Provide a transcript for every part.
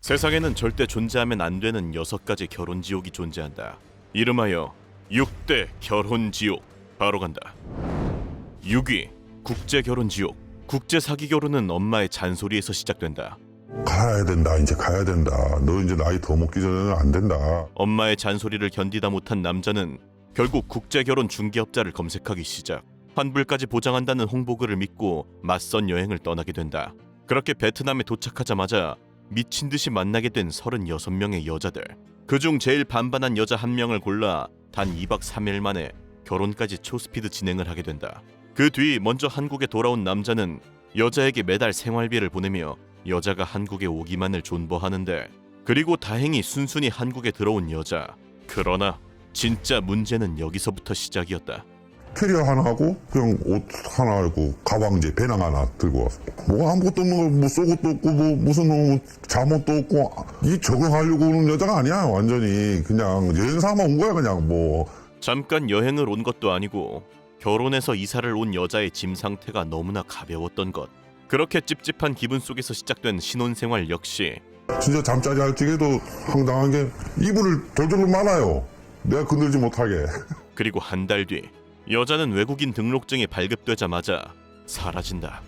세상에는 절대 존재하면 안 되는 6가지 결혼 지옥이 존재한다. 이름하여 6대 결혼 지옥. 바로 간다. 6위 국제 결혼 지옥. 국제 사기 결혼은 엄마의 잔소리에서 시작된다. 가야 된다. 이제 가야 된다. 너 이제 나이 더 먹기 전에는 안 된다. 엄마의 잔소리를 견디다 못한 남자는 결국 국제 결혼 중개업자를 검색하기 시작. 환불까지 보장한다는 홍보글을 믿고 맞선 여행을 떠나게 된다. 그렇게 베트남에 도착하자마자 미친 듯이 만나게 된 36명의 여자들. 그중 제일 반반한 여자 한 명을 골라 단 2박 3일 만에 결혼까지 초스피드 진행을 하게 된다. 그 뒤 먼저 한국에 돌아온 남자는 여자에게 매달 생활비를 보내며 여자가 한국에 오기만을 존버하는데, 그리고 다행히 순순히 한국에 들어온 여자. 그러나 진짜 문제는 여기서부터 시작이었다. 캐리어 하나 하고 그냥 옷 하나 하고 가방지 배낭 하나 들고 왔어. 뭐 아무것도 없는 거, 뭐 속옷도 없고 뭐 무슨 뭐 잠옷도 없고, 이 적응하려고 오는 여자가 아니야. 완전히 그냥 여행 삼아 온 거야. 그냥 뭐 잠깐 여행을 온 것도 아니고 결혼해서 이사를 온 여자의 짐 상태가 너무나 가벼웠던 것. 그렇게 찝찝한 기분 속에서 시작된 신혼생활 역시 진짜 잠자리 할 적에도 황당한 게 이불을 돌돌 말아요. 내가 그늘지 못하게. 그리고 한 달 뒤 여자는 외국인 등록증이 발급되자마자 사라진다.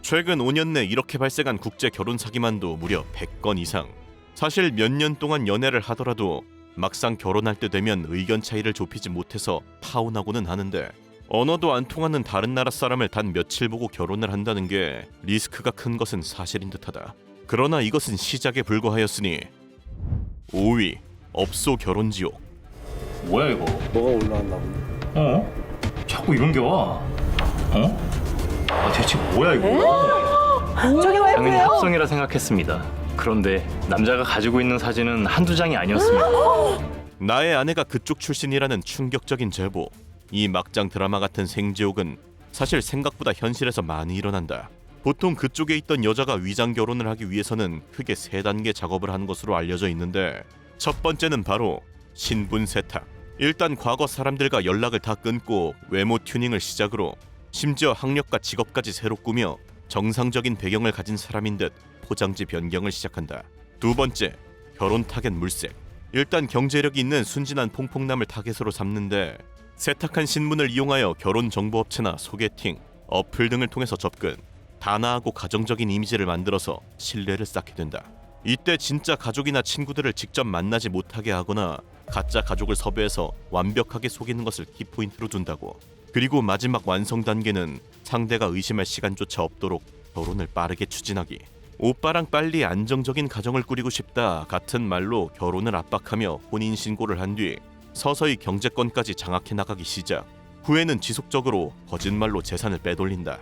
최근 5년 내 이렇게 발생한 국제 결혼 사기만도 무려 100건 이상. 사실 몇 년 동안 연애를 하더라도 막상 결혼할 때 되면 의견 차이를 좁히지 못해서 파혼하고는 하는데, 언어도 안 통하는 다른 나라 사람을 단 며칠 보고 결혼을 한다는 게 리스크가 큰 것은 사실인 듯하다. 그러나 이것은 시작에 불과하였으니 5위 업소 결혼 지옥. 뭐야 이거? 뭐가 올라왔나 보네. 자꾸 이런 게 와. 대체 뭐야 이거? 저게 왜 당연히 그래요? 합성이라 생각했습니다. 그런데 남자가 가지고 있는 사진은 한두 장이 아니었습니다. 나의 아내가 그쪽 출신이라는 충격적인 제보. 이 막장 드라마 같은 생지옥은 사실 생각보다 현실에서 많이 일어난다. 보통 그쪽에 있던 여자가 위장 결혼을 하기 위해서는 크게 3단계 작업을 한 것으로 알려져 있는데, 첫 번째는 바로 신분 세탁. 일단 과거 사람들과 연락을 다 끊고 외모 튜닝을 시작으로 심지어 학력과 직업까지 새로 꾸며 정상적인 배경을 가진 사람인 듯 포장지 변경을 시작한다. 두 번째, 결혼 타겟 물색. 일단 경제력이 있는 순진한 퐁퐁남을 타겟으로 삼는데, 세탁한 신분을 이용하여 결혼 정보업체나 소개팅, 어플 등을 통해서 접근, 단아하고 가정적인 이미지를 만들어서 신뢰를 쌓게 된다. 이때 진짜 가족이나 친구들을 직접 만나지 못하게 하거나 가짜 가족을 섭외해서 완벽하게 속이는 것을 키포인트로 둔다고. 그리고 마지막 완성 단계는 상대가 의심할 시간조차 없도록 결혼을 빠르게 추진하기. 오빠랑 빨리 안정적인 가정을 꾸리고 싶다 같은 말로 결혼을 압박하며 혼인신고를 한 뒤 서서히 경제권까지 장악해 나가기 시작. 후에는 지속적으로 거짓말로 재산을 빼돌린다.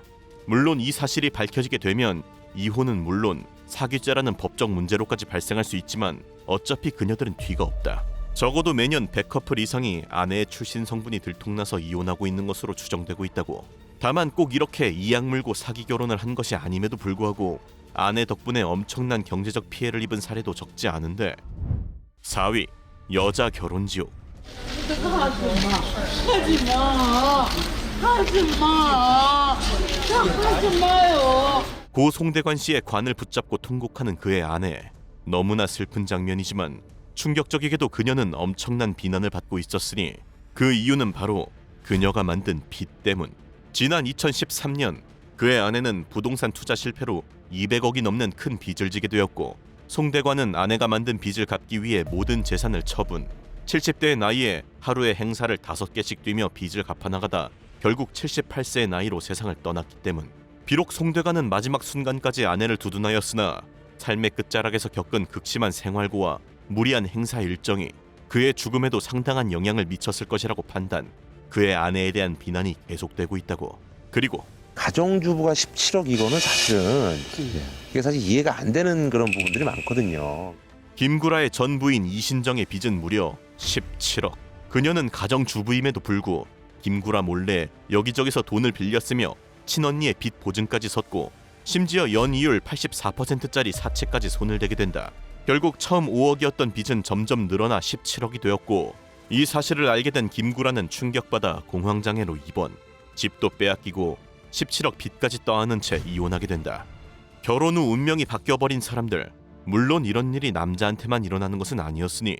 물론 이 사실이 밝혀지게 되면 이혼은 물론 사기죄라는 법적 문제로까지 발생할 수 있지만 어차피 그녀들은 뒤가 없다. 적어도 매년 100커플 이상이 아내의 출신 성분이 들통나서 이혼하고 있는 것으로 추정되고 있다고. 다만 꼭 이렇게 이악 물고 사기 결혼을 한 것이 아님에도 불구하고 아내 덕분에 엄청난 경제적 피해를 입은 사례도 적지 않은데. 4위 여자 결혼 지옥. 하지 마요. 고 송대관 씨의 관을 붙잡고 통곡하는 그의 아내. 너무나 슬픈 장면이지만 충격적이게도 그녀는 엄청난 비난을 받고 있었으니 그 이유는 바로 그녀가 만든 빚 때문. 지난 2013년 그의 아내는 부동산 투자 실패로 200억이 넘는 큰 빚을 지게 되었고, 송대관은 아내가 만든 빚을 갚기 위해 모든 재산을 처분. 70대의 나이에 하루에 행사를 5개씩 뛰며 빚을 갚아나가다 결국 78세의 나이로 세상을 떠났기 때문. 비록 송대관은 마지막 순간까지 아내를 두둔하였으나 삶의 끝자락에서 겪은 극심한 생활고와 무리한 행사 일정이 그의 죽음에도 상당한 영향을 미쳤을 것이라고 판단. 그의 아내에 대한 비난이 계속되고 있다고. 그리고 가정주부가 17억 이거는 사실은 이게 사실 이해가 안 되는 그런 부분들이 많거든요. 김구라의 전 부인 이신정의 빚은 무려 17억. 그녀는 가정주부임에도 불구 김구라 몰래 여기저기서 돈을 빌렸으며 친언니의 빚 보증까지 섰고, 심지어 연이율 84%짜리 사채까지 손을 대게 된다. 결국 처음 5억이었던 빚은 점점 늘어나 17억이 되었고, 이 사실을 알게 된 김구라는 충격받아 공황장애로 입원. 집도 빼앗기고 17억 빚까지 떠안은 채 이혼하게 된다. 결혼 후 운명이 바뀌어버린 사람들. 물론 이런 일이 남자한테만 일어나는 것은 아니었으니.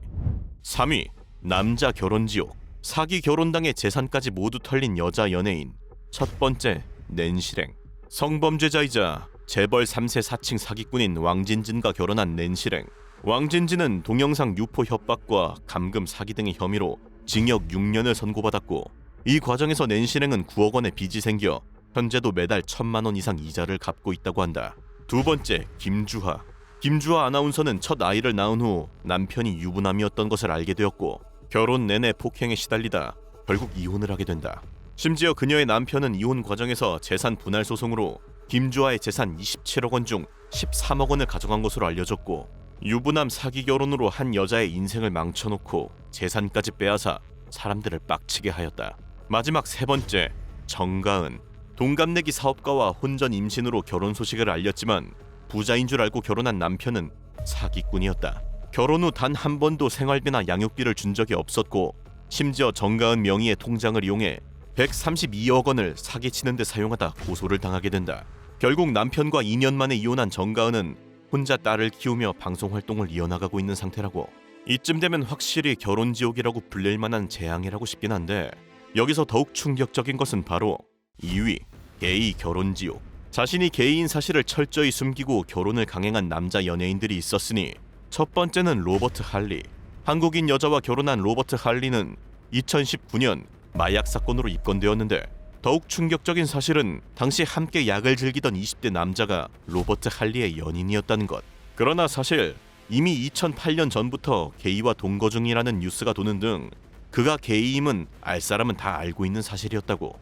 3위, 남자 결혼지옥. 사기 결혼당해 재산까지 모두 털린 여자 연예인. 첫 번째, 낸시랭. 성범죄자이자 재벌 3세 사칭 사기꾼인 왕진진과 결혼한 낸시랭. 왕진진은 동영상 유포 협박과 감금 사기 등의 혐의로 징역 6년을 선고받았고, 이 과정에서 낸시랭은 9억 원의 빚이 생겨 현재도 매달 1,000만 원 이상 이자를 갚고 있다고 한다. 두 번째, 김주하. 김주하 아나운서는 첫 아이를 낳은 후 남편이 유부남이었던 것을 알게 되었고, 결혼 내내 폭행에 시달리다 결국 이혼을 하게 된다. 심지어 그녀의 남편은 이혼 과정에서 재산 분할 소송으로 김주하의 재산 27억 원 중 13억 원을 가져간 것으로 알려졌고, 유부남 사기 결혼으로 한 여자의 인생을 망쳐놓고 재산까지 빼앗아 사람들을 빡치게 하였다. 마지막 세 번째, 정가은. 동갑내기 사업가와 혼전 임신으로 결혼 소식을 알렸지만 부자인 줄 알고 결혼한 남편은 사기꾼이었다. 결혼 후 단 한 번도 생활비나 양육비를 준 적이 없었고, 심지어 정가은 명의의 통장을 이용해 132억 원을 사기치는 데 사용하다 고소를 당하게 된다. 결국 남편과 2년 만에 이혼한 정가은은 혼자 딸을 키우며 방송 활동을 이어나가고 있는 상태라고. 이쯤 되면 확실히 결혼지옥이라고 불릴 만한 재앙이라고 싶긴 한데, 여기서 더욱 충격적인 것은 바로 2위, 게이 결혼지옥. 자신이 게이인 사실을 철저히 숨기고 결혼을 강행한 남자 연예인들이 있었으니, 첫 번째는 로버트 할리. 한국인 여자와 결혼한 로버트 할리는 2019년 마약 사건으로 입건되었는데, 더욱 충격적인 사실은 당시 함께 약을 즐기던 20대 남자가 로버트 할리의 연인이었다는 것. 그러나 사실 이미 2008년 전부터 게이와 동거 중이라는 뉴스가 도는 등 그가 게이임은 알 사람은 다 알고 있는 사실이었다고.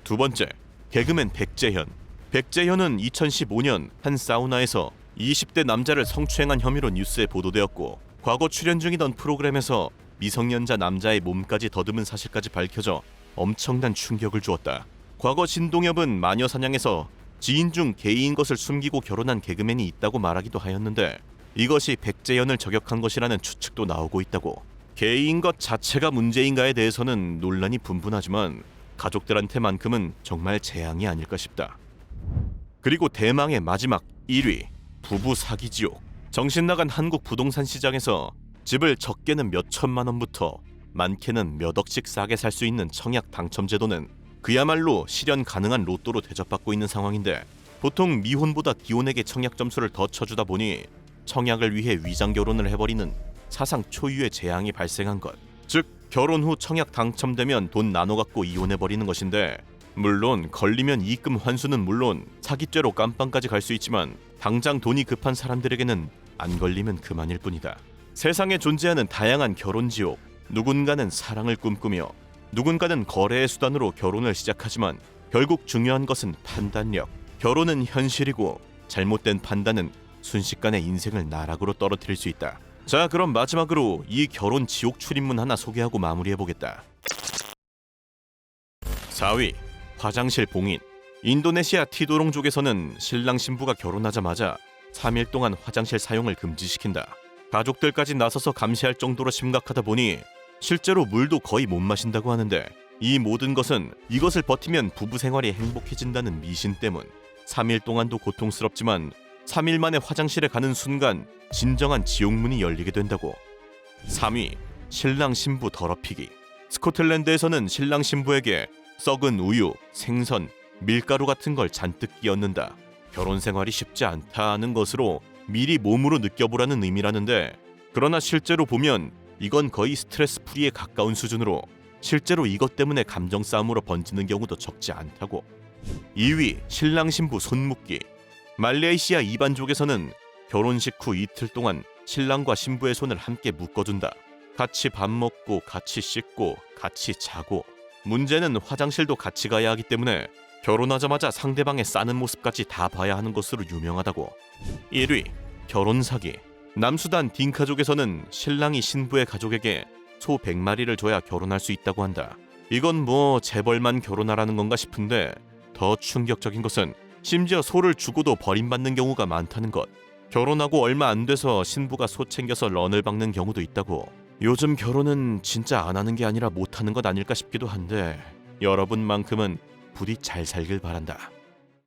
두 번째, 개그맨 백재현. 백재현은 2015년 한 사우나에서 20대 남자를 성추행한 혐의로 뉴스에 보도되었고, 과거 출연 중이던 프로그램에서 미성년자 남자의 몸까지 더듬은 사실까지 밝혀져 엄청난 충격을 주었다. 과거 신동엽은 마녀사냥에서 지인 중 게이인 것을 숨기고 결혼한 개그맨이 있다고 말하기도 하였는데, 이것이 백재현을 저격한 것이라는 추측도 나오고 있다고. 게이인 것 자체가 문제인가에 대해서는 논란이 분분하지만 가족들한테만큼은 정말 재앙이 아닐까 싶다. 그리고 대망의 마지막 1위, 부부 사기 지옥. 정신 나간 한국 부동산 시장에서 집을 적게는 몇 천만 원부터 많게는 몇 억씩 싸게 살 수 있는 청약 당첨 제도는 그야말로 실현 가능한 로또로 대접받고 있는 상황인데, 보통 미혼보다 기혼에게 청약 점수를 더 쳐주다 보니 청약을 위해 위장 결혼을 해버리는 사상 초유의 재앙이 발생한 것. 즉, 결혼 후 청약 당첨되면 돈 나눠 갖고 이혼해버리는 것인데, 물론 걸리면 입금 환수는 물론 사기죄로 깜빵까지 갈 수 있지만 당장 돈이 급한 사람들에게는 안 걸리면 그만일 뿐이다. 세상에 존재하는 다양한 결혼 지옥. 누군가는 사랑을 꿈꾸며 누군가는 거래의 수단으로 결혼을 시작하지만 결국 중요한 것은 판단력. 결혼은 현실이고 잘못된 판단은 순식간에 인생을 나락으로 떨어뜨릴 수 있다. 자, 그럼 마지막으로 이 결혼 지옥 출입문 하나 소개하고 마무리해보겠다. 4위, 화장실 봉인. 인도네시아 티도롱족에서는 신랑 신부가 결혼하자마자 3일 동안 화장실 사용을 금지시킨다. 가족들까지 나서서 감시할 정도로 심각하다 보니 실제로 물도 거의 못 마신다고 하는데, 이 모든 것은 이것을 버티면 부부 생활이 행복해진다는 미신 때문. 3일 동안도 고통스럽지만 3일 만에 화장실에 가는 순간 진정한 지옥문이 열리게 된다고. 3위, 신랑 신부 더럽히기. 스코틀랜드에서는 신랑 신부에게 썩은 우유, 생선, 밀가루 같은 걸 잔뜩 끼얹는다. 결혼 생활이 쉽지 않다는 것으로 미리 몸으로 느껴보라는 의미라는데, 그러나 실제로 보면 이건 거의 스트레스 프리에 가까운 수준으로 실제로 이것 때문에 감정 싸움으로 번지는 경우도 적지 않다고. 2위, 신랑 신부 손묶기. 말레이시아 이반족에서는 결혼식 후 이틀 동안 신랑과 신부의 손을 함께 묶어둔다. 같이 밥 먹고 같이 씻고 같이 자고, 문제는 화장실도 같이 가야 하기 때문에 결혼하자마자 상대방의 싸는 모습까지 다 봐야 하는 것으로 유명하다고. 1위, 결혼 사기. 남수단 딩카족에서는 신랑이 신부의 가족에게 소 100마리를 줘야 결혼할 수 있다고 한다. 이건 뭐 재벌만 결혼하라는 건가 싶은데, 더 충격적인 것은 심지어 소를 주고도 버림받는 경우가 많다는 것. 결혼하고 얼마 안 돼서 신부가 소 챙겨서 런을 박는 경우도 있다고. 요즘 결혼은 진짜 안 하는 게 아니라 못 하는 것 아닐까 싶기도 한데, 여러분만큼은 부디 잘 살길 바란다.